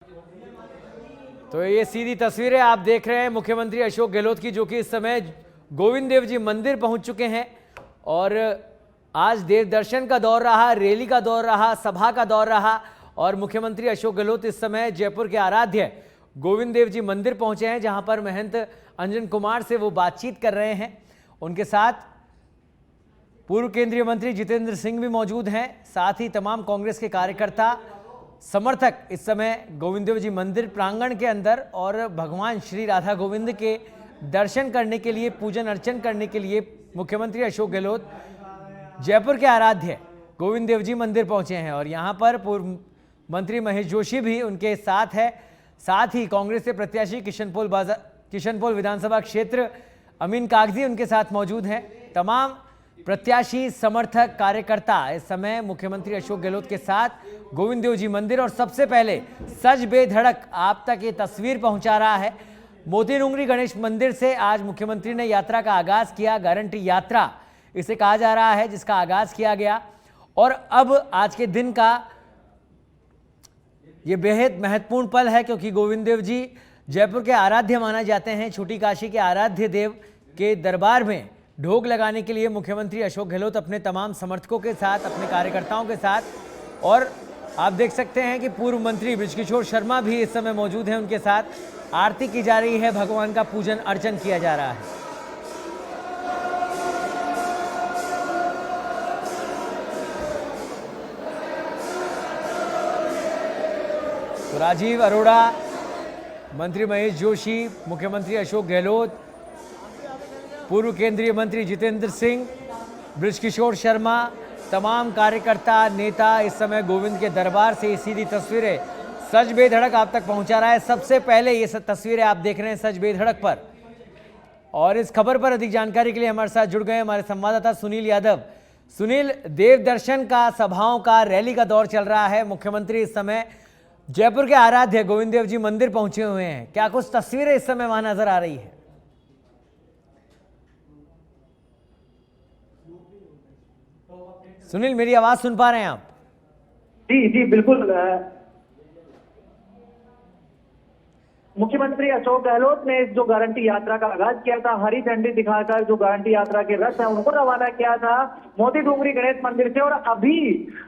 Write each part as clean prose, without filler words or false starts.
तो ये सीधी तस्वीरें आप देख रहे हैं मुख्यमंत्री अशोक गहलोत की, जो कि इस समय गोविंद देव जी मंदिर पहुंच चुके हैं और आज देव दर्शन का दौर रहा, रैली का दौर रहा, सभा का दौर रहा और मुख्यमंत्री अशोक गहलोत इस समय जयपुर के आराध्य गोविंद देव जी मंदिर पहुंचे हैं, जहां पर महंत अंजन कुमार से वो बातचीत कर रहे हैं। उनके साथ पूर्व केंद्रीय मंत्री जितेंद्र सिंह भी मौजूद हैं, साथ ही तमाम कांग्रेस के कार्यकर्ता समर्थक इस समय गोविंद देव जी मंदिर प्रांगण के अंदर और भगवान श्री राधा गोविंद के दर्शन करने के लिए, पूजन अर्चन करने के लिए मुख्यमंत्री अशोक गहलोत जयपुर के आराध्य गोविंद देव जी मंदिर पहुंचे हैं और यहां पर पूर्व मंत्री महेश जोशी भी उनके साथ है। साथ ही कांग्रेस के प्रत्याशी किशनपोल विधानसभा क्षेत्र अमीन कागजी उनके साथ मौजूद हैं। तमाम प्रत्याशी, समर्थक, कार्यकर्ता इस समय मुख्यमंत्री अशोक गहलोत के साथ गोविंद देव जी मंदिर और सबसे पहले सज बेधड़क आप तक ये तस्वीर पहुंचा रहा है। मोती डूंगरी गणेश मंदिर से आज मुख्यमंत्री ने यात्रा का आगाज किया। गारंटी यात्रा इसे कहा जा रहा है, जिसका आगाज किया गया और अब आज के दिन का ये बेहद महत्वपूर्ण पल है, क्योंकि गोविंद देव जी जयपुर के आराध्य माना जाते हैं। छोटी काशी के आराध्य देव के दरबार में ढोक लगाने के लिए मुख्यमंत्री अशोक गहलोत अपने तमाम समर्थकों के साथ, अपने कार्यकर्ताओं के साथ, और आप देख सकते हैं कि पूर्व मंत्री बृजकिशोर शर्मा भी इस समय मौजूद हैं। उनके साथ आरती की जा रही है, भगवान का पूजन अर्चन किया जा रहा है। तो राजीव अरोड़ा, मंत्री महेश जोशी, मुख्यमंत्री अशोक गहलोत, पूर्व केंद्रीय मंत्री जितेंद्र सिंह, बृजकिशोर शर्मा, तमाम कार्यकर्ता, नेता इस समय गोविंद के दरबार से सीधी तस्वीरें सज बेधड़क आप तक पहुंचा रहा है। सबसे पहले ये तस्वीरें आप देख रहे हैं सज बेधड़क पर, और इस खबर पर अधिक जानकारी के लिए हमारे साथ जुड़ गए हमारे संवाददाता सुनील यादव। सुनील, देव दर्शन का, सभाओं का, रैली का दौर चल रहा है। मुख्यमंत्री इस समय जयपुर के आराध्य गोविंद देव जी मंदिर पहुंचे हुए हैं, क्या कुछ तस्वीरें इस समय वहां नजर आ रही है? सुनील, मेरी आवाज सुन पा रहे हैं आप? जी जी बिल्कुल। मुख्यमंत्री अशोक गहलोत ने जो गारंटी यात्रा का आगाज किया था, हरी झंडी दिखाकर जो गारंटी यात्रा के रथ है उनको रवाना किया था मोती डूंगरी गणेश मंदिर से, और अभी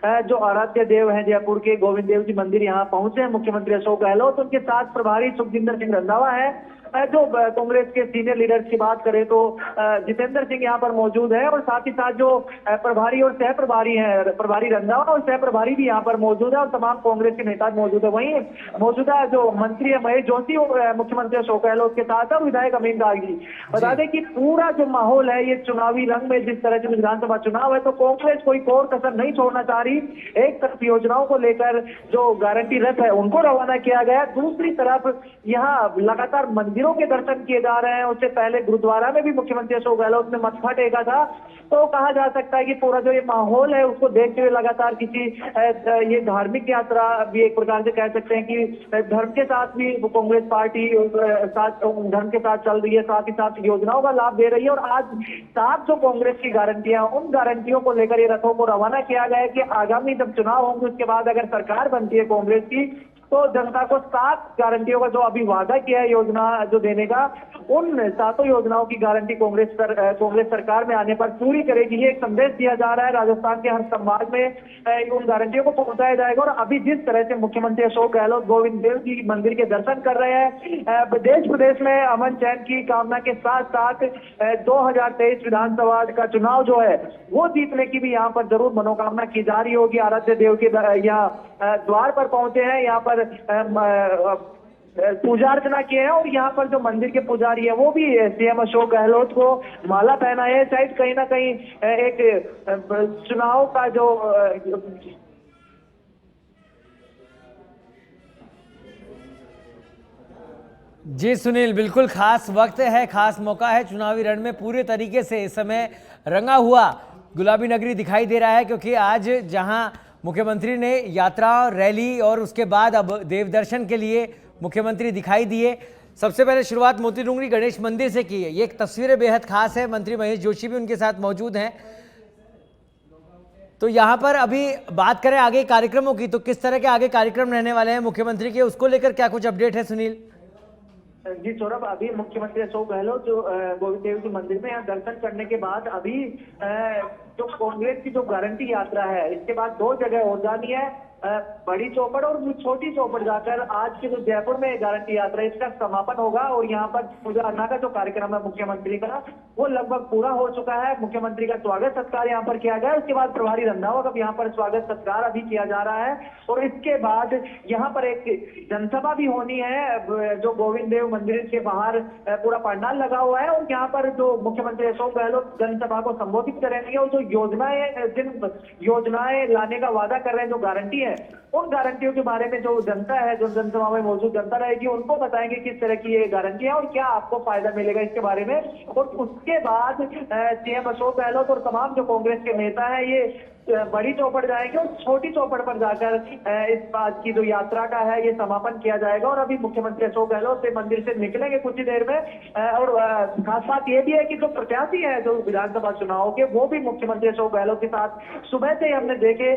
जो आराध्य देव है जयपुर के गोविंद देव जी मंदिर यहाँ पहुंचे हैं मुख्यमंत्री अशोक गहलोत। उनके साथ प्रभारी सुखजिंदर सिंह रंधावा है। जो कांग्रेस के सीनियर लीडर्स की बात करें तो जितेंद्र सिंह यहाँ पर मौजूद है, और साथ ही साथ जो प्रभारी और सह प्रभारी हैं, प्रभारी रंधावा और सह प्रभारी भी यहाँ पर मौजूद है, और तमाम कांग्रेस के नेता मौजूद है। वहीं मौजूदा जो मंत्री है महेश जोशी मुख्यमंत्री अशोक गहलोत के साथ है विधायक अमीन कागजी। बता दें कि पूरा जो माहौल है ये चुनावी रंग में, जिस तरह से विधानसभा चुनाव है तो कांग्रेस कोई कोर कसर नहीं छोड़ना चाह रही। एक तरफ योजनाओं को लेकर जो गारंटी रथ है उनको रवाना किया गया, दूसरी तरफ यहाँ लगातार मंदिरों के दर्शन किए जा रहे हैं। उससे पहले गुरुद्वारा में भी मुख्यमंत्री अशोक गहलोत ने मत्था टेका था। तो कहा जा सकता है कि पूरा जो ये माहौल है उसको देखते हुए लगातार किसी ये धार्मिक यात्रा भी एक प्रकार से कह सकते हैं कि धर्म के साथ भी कांग्रेस पार्टी धर्म के साथ चल रही है, साथ ही साथ योजनाओं का लाभ दे रही है। और आज 7 जो कांग्रेस की गारंटियां, उन गारंटियों को लेकर ये रथों को रवाना किया गया है कि आगामी जब चुनाव होंगे उसके बाद अगर सरकार बनती है कांग्रेस की तो जनता को 7 गारंटियों का जो अभी वादा किया है योजना जो देने का, उन 7 योजनाओं की गारंटी कांग्रेस सरकार में आने पर पूरी करेगी। ये एक संदेश दिया जा रहा है। राजस्थान के हर संभाग में उन गारंटियों को पहुंचाया जाएगा। और अभी जिस तरह से मुख्यमंत्री अशोक गहलोत गोविंद देव जी मंदिर के दर्शन कर रहे हैं, देश प्रदेश में अमन चैन की कामना के साथ साथ 2023 विधानसभा का चुनाव जो है वो जीतने की भी यहाँ पर जरूर मनोकामना की जा रही होगी। आराध्य देव के यहाँ द्वार पर पहुंचे हैं, यहाँ पर पूजा अर्चना किए हैं, और यहाँ पर जो मंदिर के पुजारी है वो भी सीएम अशोक गहलोत को माला पहनाए है। शायद कहीं ना कहीं एक चुनाव का जो जी सुनील, बिल्कुल खास वक्त है, खास मौका है। चुनावी रण में पूरे तरीके से इस समय रंगा हुआ गुलाबी नगरी दिखाई दे रहा है, क्योंकि आज जहां मुख्यमंत्री ने यात्रा, रैली और उसके बाद अब देव दर्शन के लिए मुख्यमंत्री दिखाई दिए। सबसे पहले शुरुआत मोती डूंगरी गणेश मंदिर से की है। ये एक तस्वीरें बेहद खास है। मंत्री महेश जोशी भी उनके साथ मौजूद हैं। तो यहाँ पर अभी बात करें आगे कार्यक्रमों की, तो किस तरह के आगे कार्यक्रम रहने वाले हैं मुख्यमंत्री के, उसको लेकर क्या कुछ अपडेट है सुनील? जी सौरभ, अभी मुख्यमंत्री अशोक गहलोत जो गोविंद देव जी मंदिर में यहाँ दर्शन करने के बाद अभी जो कांग्रेस की जो गारंटी यात्रा है, इसके बाद 2 जगह और जानी है, बड़ी चौपड़ और छोटी चौपड़ जाकर आज के जो जयपुर में गारंटी यात्रा है इसका समापन होगा। और यहाँ पर पूजा अर्चना का जो कार्यक्रम है मुख्यमंत्री का, वो लगभग पूरा हो चुका है। मुख्यमंत्री का स्वागत सत्कार यहाँ पर किया गया, उसके बाद प्रभारी रंधावा का यहाँ पर स्वागत सत्कार अभी किया जा रहा है। और इसके बाद यहाँ पर एक जनसभा भी होनी है, जो गोविंद देव मंदिर के बाहर पूरा पंडाल लगा हुआ है, और यहाँ पर जो मुख्यमंत्री अशोक गहलोत जनसभा को संबोधित करेंगे और जो जिन योजनाएं लाने का वादा कर रहे हैं, जो गारंटी है, उन गारंटियों के बारे में जो जनता है, जो जनसभा में मौजूद जनता रहेगी, उनको बताएंगे किस तरह की ये गारंटी है और क्या आपको फायदा मिलेगा इसके बारे में। और उसके बाद सीएम अशोक गहलोत और तमाम जो कांग्रेस के नेता हैं ये बड़ी चौपड़ जाएंगे और छोटी चौपड़ पर जाकर इस बात की जो यात्रा का है ये समापन किया जाएगा। और अभी मुख्यमंत्री अशोक गहलोत से मंदिर से निकलेंगे कुछ ही देर में। और खास बात ये भी है कि जो प्रत्याशी है जो विधानसभा चुनाव के, वो भी मुख्यमंत्री अशोक गहलोत के साथ सुबह से ही हमने देखे,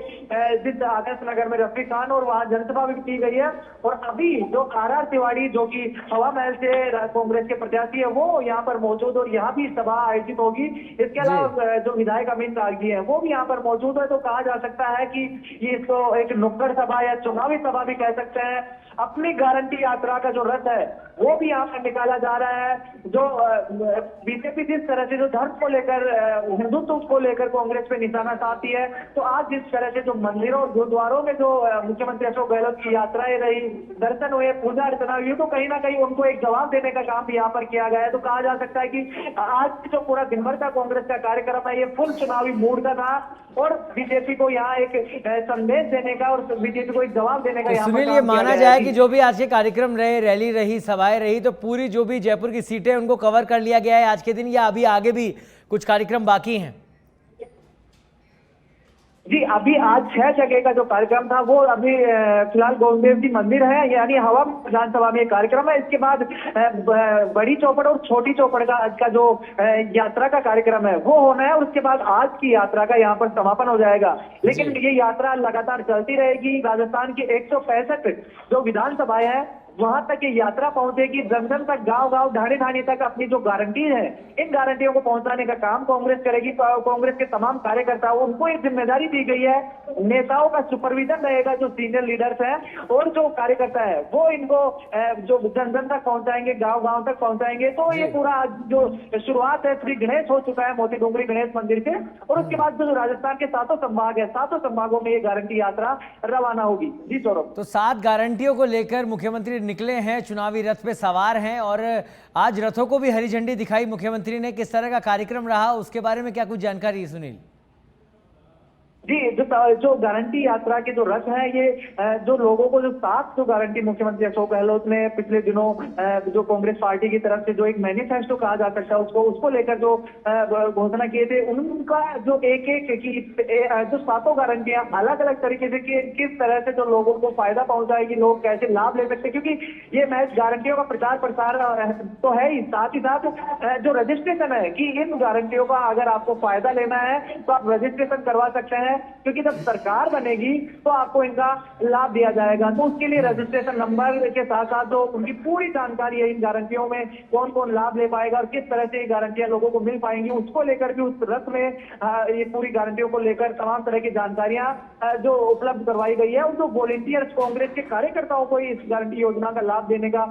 जिस आदर्श नगर में रफीक खान और वहां जनसभा भी की गई है। और अभी जो आर तिवारी जो कि हवा महल से कांग्रेस के प्रत्याशी है, वो यहाँ पर मौजूद और यहाँ भी सभा आयोजित होगी। इसके अलावा जो विधायक अमित कागजी है वो भी यहाँ पर मौजूद है। तो कहा जा सकता है कि ये इसको एक नुक्कड़ सभा या चुनावी सभा भी कह सकते हैं। अपनी गारंटी यात्रा का जो रथ है वो भी यहाँ पर निकाला जा रहा है। जो बीजेपी जिस तरह से जो धर्म को लेकर, हिंदुत्व को लेकर कांग्रेस पे निशाना साधती है, तो आज जिस तरह से जो मंदिरों और गुरुद्वारों में जो मुख्यमंत्री अशोक गहलोत की यात्राएं रही, दर्शन हुए, पूजा अर्चना हुई, तो कहीं ना कहीं उनको एक जवाब देने का काम भी यहाँ पर किया गया है। तो कहा जा सकता है कि आज जो पूरा दिन भर का कांग्रेस का कार्यक्रम है ये फुल चुनावी मूड का था और बीजेपी को यहाँ एक संदेश देने का और बीजेपी को एक जवाब देने का यहाँ सुनील, ये माना जाए कि जो भी आज के कार्यक्रम रहे, रैली रही, सभाएं रही, तो पूरी जो भी जयपुर की सीटें उनको कवर कर लिया गया है आज के दिन, या अभी आगे भी कुछ कार्यक्रम बाकी हैं? जी, अभी आज 6 जगह का जो कार्यक्रम था वो अभी फिलहाल गोविंद देव जी मंदिर है, यानी हवा विधानसभा में कार्यक्रम है। इसके बाद बड़ी चौपड़ और छोटी चौपड़ का आज का जो यात्रा का कार्यक्रम है वो होना है। और उसके बाद आज की यात्रा का यहाँ पर समापन हो जाएगा। लेकिन ये यात्रा लगातार चलती रहेगी। राजस्थान की 165 जो विधानसभाएं हैं वहां तक ये यात्रा पहुंचेगी, जन जन तक, गांव गांव, ढाणी ढाणी तक अपनी जो गारंटी है, इन गारंटियों को पहुंचाने का काम कांग्रेस करेगी। कांग्रेस के तमाम कार्यकर्ता, उनको एक जिम्मेदारी दी गई है, नेताओं का सुपरविजन रहेगा, जो सीनियर लीडर्स हैं और जो कार्यकर्ता है वो इनको जो जन जन तक पहुंचाएंगे, गाँव गाँव तक पहुंचाएंगे। तो ये पूरा जो शुरुआत है श्री गणेश हो चुका है मोती डूंगरी गणेश मंदिर से। और उसके बाद जो राजस्थान के 7 संभाग है, 7 संभागों में ये गारंटी यात्रा रवाना होगी। जी सौरभ, तो 7 गारंटियों को लेकर मुख्यमंत्री निकले हैं, चुनावी रथ पे सवार हैं, और आज रथों को भी हरी झंडी दिखाई मुख्यमंत्री ने। किस तरह का कार्यक्रम रहा उसके बारे में क्या कुछ जानकारी है सुनील? जी, जो गारंटी यात्रा के जो रथ है ये जो लोगों को जो 7 जो गारंटी मुख्यमंत्री अशोक गहलोत ने पिछले दिनों जो कांग्रेस पार्टी की तरफ से जो एक मैनिफेस्टो कहा जा सकता है उसको लेकर जो घोषणा किए थे, उनका जो एक जो 7 गारंटियां अलग अलग तरीके से किस तरह से जो लोगों को फायदा पहुंचाएगी, लोग कैसे लाभ ले सकते हैं। क्योंकि ये मैच गारंटियों का प्रचार प्रसार तो है ही, साथ ही साथ जो रजिस्ट्रेशन है कि इन गारंटियों का अगर आपको फायदा लेना है तो आप रजिस्ट्रेशन करवा सकते हैं, क्योंकि जब सरकार बनेगी तो आपको इनका लाभ दिया जाएगा। तो उसके लिए रजिस्ट्रेशन नंबर के साथ साथ जो उनकी पूरी जानकारी है, इन गारंटियों में कौन कौन लाभ ले पाएगा और किस तरह से ये गारंटियां लोगों को मिल पाएंगी, उसको लेकर भी उस रथ में ये पूरी गारंटियों को लेकर तमाम तरह की जानकारियां जो उपलब्ध करवाई गई है। और जो वॉलेंटियर्स कांग्रेस के कार्यकर्ताओं को इस गारंटी योजना का लाभ देने का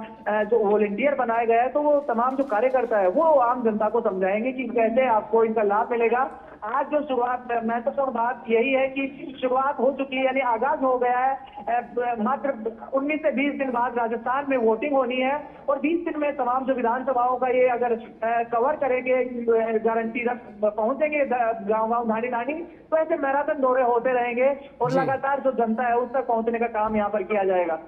जो वॉलेंटियर बनाया गया है, तो वो तमाम जो कार्यकर्ता है वो आम जनता को समझाएंगे कि कैसे आपको इनका लाभ मिलेगा। आज जो शुरुआत, महत्वपूर्ण बात यही है कि शुरुआत हो चुकी है, यानी आगाज हो गया है। मात्र 19 से 20 दिन बाद राजस्थान में वोटिंग होनी है और 20 दिन में तमाम जो विधानसभाओं का ये अगर कवर करेंगे, गारंटी रख पहुंचेंगे गाँव गाँव, ढाणी ढाणी, तो ऐसे मैराथन दौरे होते रहेंगे और लगातार जो जनता है उस तक पहुंचने का काम यहाँ पर किया जाएगा।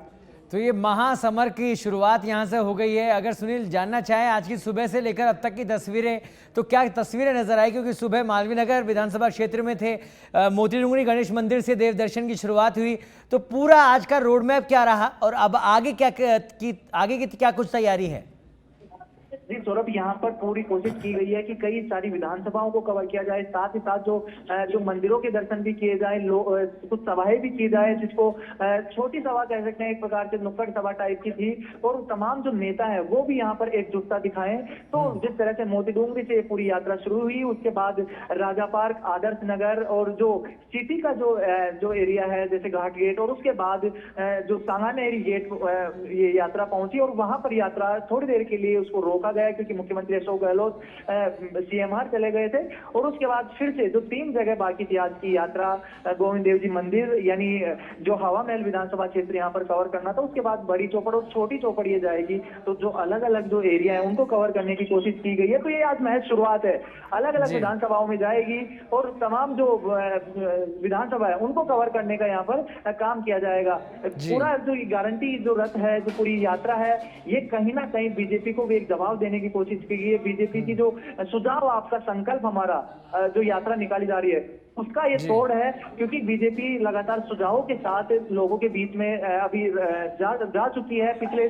तो ये महासमर की शुरुआत यहाँ से हो गई है। अगर सुनील जानना चाहें आज की सुबह से लेकर अब तक की तस्वीरें, तो क्या तस्वीरें नजर आई? क्योंकि सुबह मालवीय नगर विधानसभा क्षेत्र में थे, मोती डूंगरी गणेश मंदिर से देव दर्शन की शुरुआत हुई, तो पूरा आज का रोड मैप क्या रहा और अब आगे क्या की क्या कुछ तैयारी है? जी सौरभ यहाँ पर पूरी कोशिश की गई है कि कई सारी विधानसभाओं को कवर किया जाए, साथ ही साथ जो मंदिरों के दर्शन भी किए जाए, कुछ सभाएं भी की जाए, जिसको छोटी सभा कह सकते हैं, एक प्रकार से नुक्कड़ सभा टाइप की थी, और तमाम जो नेता है वो भी यहाँ पर एकजुटता दिखाएं। तो जिस तरह से मोती डूंगरी से पूरी यात्रा शुरू हुई, उसके बाद राजा पार्क, आदर्श नगर और जो सिटी का जो एरिया है जैसे घाट गेट, और उसके बाद जो सांगानेरी गेट ये यात्रा पहुंची, और वहां पर यात्रा थोड़ी देर के लिए उसको रोका गया क्योंकि मुख्यमंत्री अशोक गहलोत सीएमआर चले गए थे। और उसके बाद फिर से जो 3 जगह बाकी थी आज की यात्रा, गोविंद देव जी मंदिर यानी जो हवा महल विधानसभा क्षेत्र यहाँ पर कवर करना था, उसके बाद बड़ी चौपड़ और छोटी चौपड़ ये जाएगी। तो जो अलग अलग जो एरिया है उनको कवर करने की कोशिश की गई है। तो ये आज महज शुरुआत है, अलग अलग विधानसभाओं में जाएगी और तमाम जो विधानसभा है उनको कवर करने का यहाँ पर काम किया जाएगा। पूरा जो गारंटी जो रथ है, जो पूरी यात्रा है, ये कहीं ना कहीं बीजेपी को भी एक दबाव देने की कोशिश की गई है। बीजेपी की जो सुझाव, आपका संकल्प, हमारा जो यात्रा निकाली जा रही है उसका ये तोड़ है, क्योंकि बीजेपी लगातार सुझावों के साथ लोगों के बीच में अभी जा चुकी है। पिछले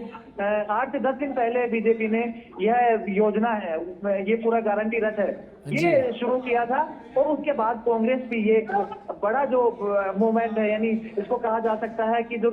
8 से 10 दिन पहले बीजेपी ने यह योजना है, ये पूरा गारंटी रथ है, ये शुरू किया था। और उसके बाद कांग्रेस भी ये बड़ा जो मूवमेंट है, यानी इसको कहा जा सकता है कि जो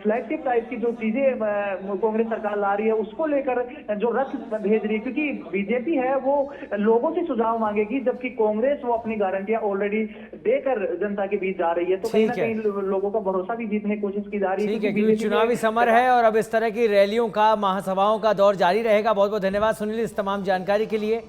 फ्लैगशिप टाइप की जो चीजें कांग्रेस सरकार ला रही है उसको लेकर जो रथ भेज रही है, क्योंकि बीजेपी है वो लोगों से सुझाव मांगेगी, जबकि कांग्रेस वो अपनी गारंटियां ऑलरेडी देकर जनता के बीच जा रही है। तो कहीं ना कहीं लोगों का भरोसा भी जीतने की कोशिश की जा रही है। ठीक है, क्योंकि चुनावी समर है और अब इस तरह की रैलियों का, महासभाओं का दौर जारी रहेगा। बहुत बहुत धन्यवाद सुनील इस तमाम जानकारी के लिए।